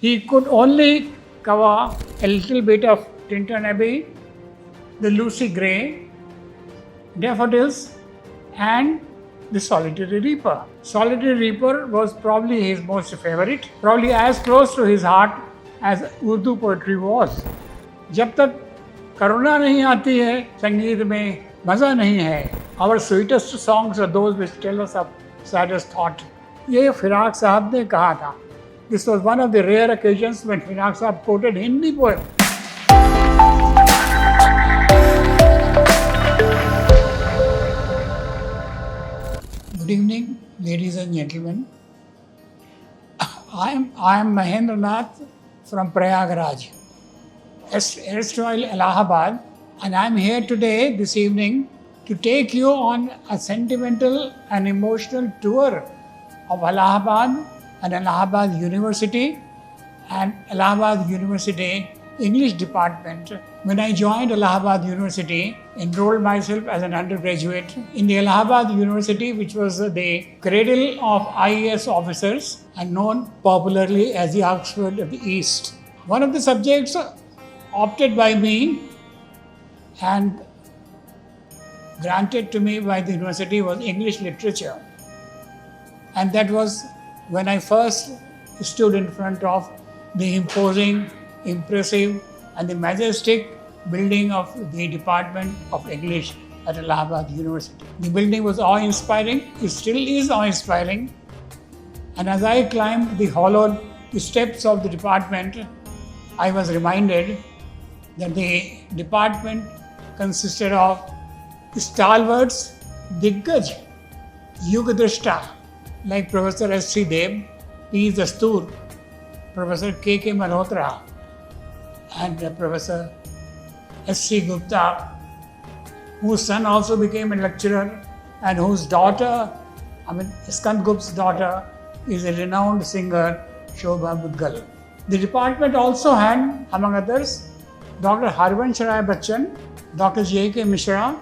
He could only cover a little bit of Tinton Abbey, the Lucy Gray, Daffodils, and the Solitary Reaper. Solitary Reaper was probably his most favorite, probably as close to his heart as Urdu poetry was. जब तक करुणा नहीं आती है संगीत में मज़ा नहीं है. Our sweetest songs are those which tell us of saddest thought. ये फिराक साहब ने कहा था. This was one of the rare occasions when फिराक साहब quoted Hindi poem. Good evening, ladies and gentlemen. I am Mahendra Nath from Prayagraj, erstwhile Allahabad, and I am here today, this evening, to take you on a sentimental and emotional tour of Allahabad and Allahabad University and Allahabad University English department. When I joined Allahabad University, enrolled myself as an undergraduate in the Allahabad University, which was the cradle of IAS officers and known popularly as the Oxford of the East. One of the subjects opted by me and granted to me by the university was English literature. And that was when I first stood in front of the imposing, impressive, and the majestic building of the Department of English at Allahabad University. The building was awe-inspiring, it still is awe-inspiring. And as I climbed the hollowed steps of the department, I was reminded that the department consisted of stalwarts, Diggaj, Yugadrashta, like Professor S.C. Deb, P. Dastur, Professor K.K. Malhotra, and Professor S.C. Gupta, whose son also became a lecturer and whose daughter, Skand Gupta's daughter, is a renowned singer, Shobha Mudgal. The department also had, among others, Dr. Harvansh Rai Bachchan, Dr. J.K. Mishra,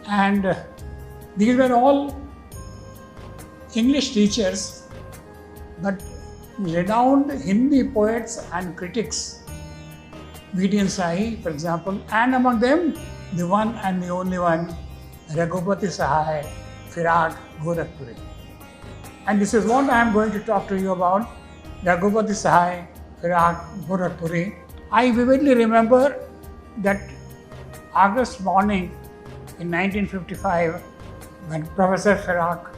and these were all English teachers, but renowned Hindi poets and critics. Vidian Sahi, for example, and among them, the one and the only one, Raghupati Sahai, Firak Gorakhpuri. And this is what I am going to talk to you about, Raghupati Sahai, Firak Gorakhpuri. I vividly remember that August morning in 1955, when Professor Firak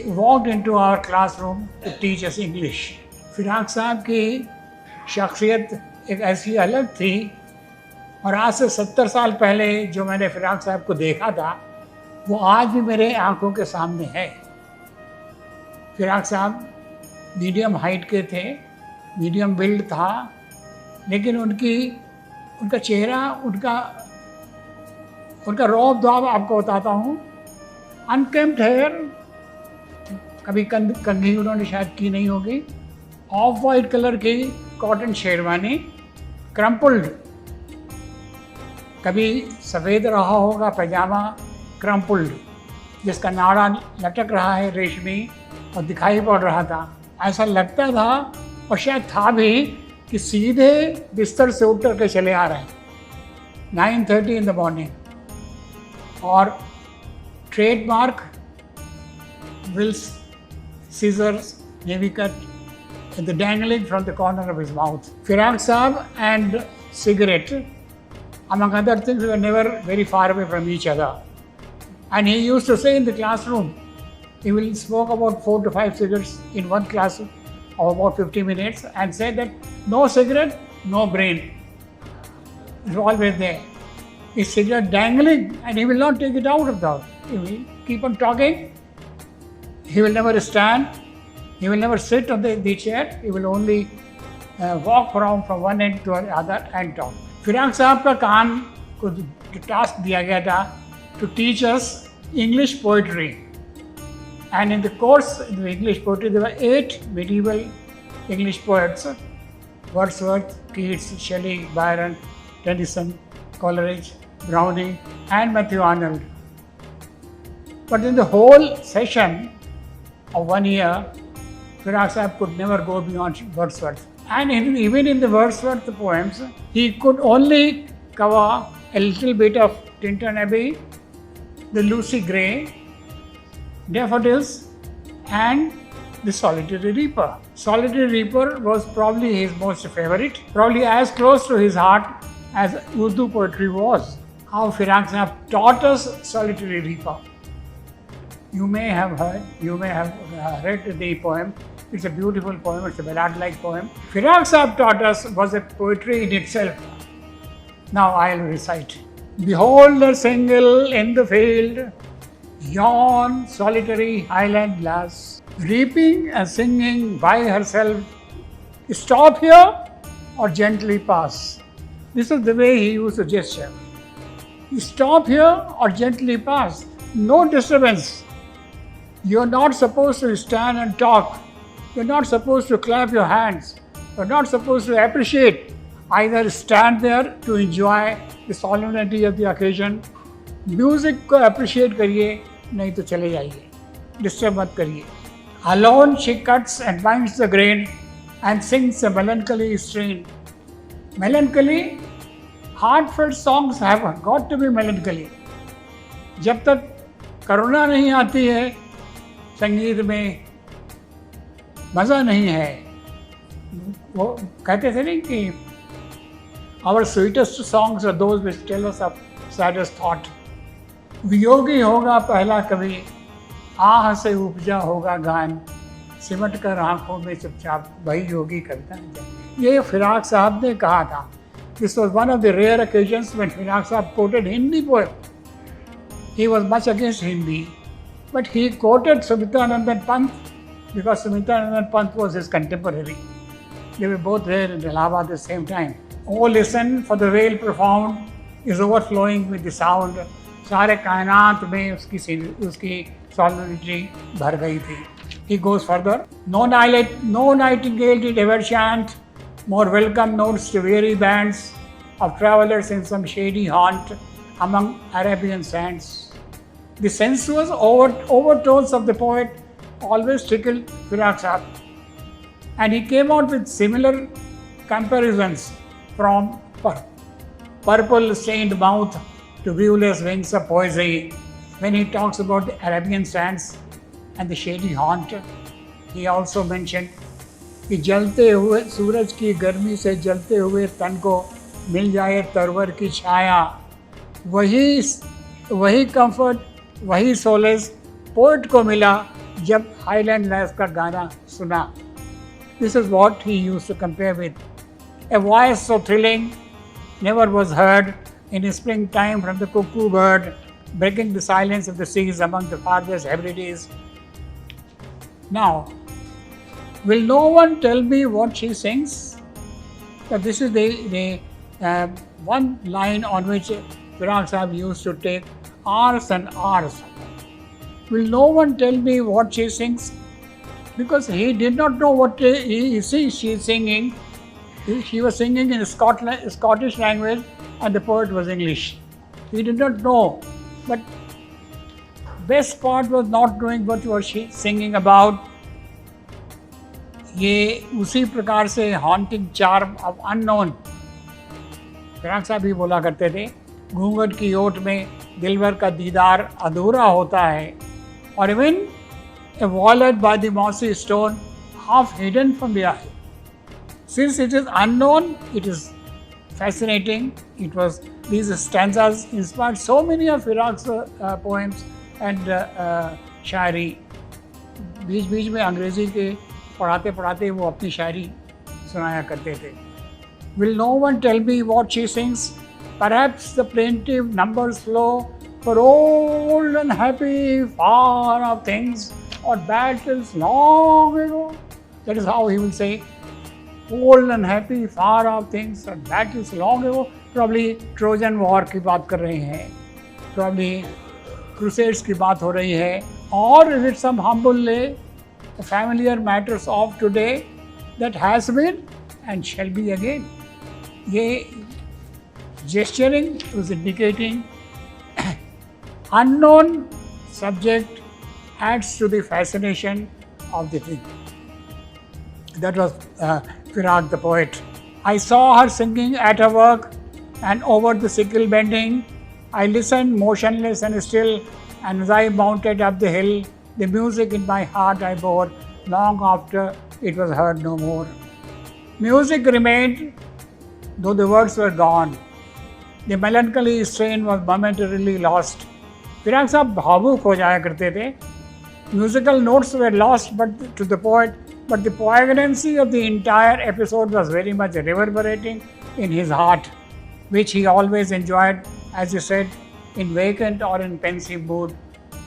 walked into our classroom to teach us English. फिराक साहब की शख्सियत एक ऐसी अलग थी और आज से 70 साल पहले जो मैंने फिराक साहब को देखा था वो आज भी मेरे आंखों के सामने है. फिराक साहब मीडियम हाइट के थे, मीडियम बिल्ड था, लेकिन उनका चेहरा, उनका रौब दाब आपको बताता हूँ. अनकेम्प्ड हेयर, कभी कंघी उन्होंने शायद की नहीं होगी, ऑफ वाइट कलर की कॉटन शेरवानी, क्रम्पल्ड, कभी सफ़ेद रहा होगा पैजामा, क्रम्पल्ड, जिसका नाड़ा लटक रहा है रेशमी और दिखाई पड़ रहा था. ऐसा लगता था और शायद था भी कि सीधे बिस्तर से उठ कर के चले आ रहे हैं 9:30 in the morning. और trademark Will's scissors, navy cut, and the dangling from the corner of his mouth. Firak Saab and cigarette, among other things, were never very far away from each other. And he used to say in the classroom, he will smoke about 4 to 5 cigarettes in one class of about 50 minutes and say that no cigarette, no brain. It's always there. His cigarette dangling and he will not take it out of the house. He will keep on talking. He will never stand. He will never sit on the chair. He will only walk around from one end to the other and talk. फिराक साहब का काम को task दिया गया था to teach us English poetry. And in the course of the English poetry, there were 8 medieval English poets: Wordsworth, Keats, Shelley, Byron, Tennyson, Coleridge, Browning, and Matthew Arnold. But in the whole session of 1 year, Firaz Sahib could never go beyond Wordsworth. And even in the Wordsworth poems, he could only cover a little bit of Tintern Abbey, the Lucy Gray, Daffodils, and the Solitary Reaper. Solitary Reaper was probably his most favorite, probably as close to his heart as Urdu poetry was. How Firaz Sahib taught us Solitary Reaper. You may have read the poem. It's a beautiful poem, it's a ballad-like poem. Firaz Sahib taught us was a poetry in itself. Now I'll recite. Behold a single in the field, yon solitary highland lass, reaping and singing by herself. Stop here or gently pass. This is the way he used to gesture. Stop here or gently pass. No disturbance. You're not supposed to stand and talk. You're not supposed to clap your hands. You're not supposed to appreciate. Either stand there to enjoy the solemnity of the occasion. Music को appreciate करिए, नहीं तो चले जाइए. Disturb मत करिए. Alone she cuts and binds the grain and sings a melancholy strain. Melancholy, heartfelt songs have got to be melancholy. जब तक करुणा नहीं आती है संगीत में मज़ा नहीं है. वो कहते थे नहीं कि our sweetest songs are those which tell us of saddest thought. Viyogi होगा पहला कवि, आह से उपजा होगा गान, सिमट कर आंखों में चुपचाप वही योगी कविता. ये फिराक साहब ने कहा था. This was one of the rare occasions when Firaz Sahib quoted Hindi poem. He was much against Hindi, but he quoted Sumitanandan Pant because Sumitanandan Pant was his contemporary. They were both there in Allahabad at the same time. Oh, listen, for the vale profound is overflowing with the sound. सारे कायनात में उसकी solemnity भर गई थी. He goes further. No nightingale did ever chant more welcome notes to weary bands of travelers in some shady haunt among Arabian sands. The sensuous overtones of the poet always tickled Firaz Sahib, and he came out with similar comparisons from purple stained mouth to viewless wings of poesy. When he talks about the Arabian sands and the shady haunt, he also mentioned कि जलते हुए सूरज की गर्मी से जलते हुए तन को मिल जाए तरवर की छाया. वही कंफर्ट, वही सोलेस पोएट को मिला जब हाईलैंड लैस का गाना सुना. This is what he used to compare with. A voice so thrilling never was heard in springtime from the cuckoo bird, breaking the silence of the seas among the farthest Hebrides. Now, will no one tell me what she sings? But this is the one line on which Firaz Sahib used to take hours and hours. Will no one tell me what she sings? Because he did not know what she is singing. She was singing in Scottish language and the poet was English. He did not know. But best part was not knowing what was she singing about. ये उसी प्रकार से haunting charm of unknown. फिराक साहब भी बोला करते थे, घूंघट की ओट में दिलबर का दीदार अधूरा होता है. और even a wallet by the mossy stone, half hidden from the eye. Since it is unknown, it is fascinating. These stanzas inspired so many of Firaz's poems and शायरी. बीच में अंग्रेजी के पढ़ाते वो अपनी शायरी सुनाया करते थे. Will no one tell me what she sings? Perhaps the plaintive numbers flow for old and happy far off things or battles long ago. That is how he will say, old and happy far off things or battles long ago. Probably Trojan War की बात कर रहे हैं, probably Crusades की बात हो रही है, or is it some humble lay, the familiar matters of today that has been and shall be again. ये gesturing was indicating unknown subject adds to the fascination of the thing. That was Firaq the poet. I saw her singing at her work, and over the sickle bending, I listened motionless and still, and as I mounted up the hill, the music in my heart I bore, long after it was heard no more. Music remained, though the words were gone. The melancholy strain was momentarily lost. फिराक साहब भावुक हो जाया करते थे. Musical notes were lost to the poet, but the poignancy of the entire episode was very much reverberating in his heart, which he always enjoyed, as he said, in vacant or in pensive mood.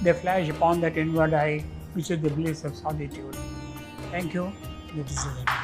They flash upon that inward eye, which is the bliss of solitude. Thank you, ladies and gentlemen.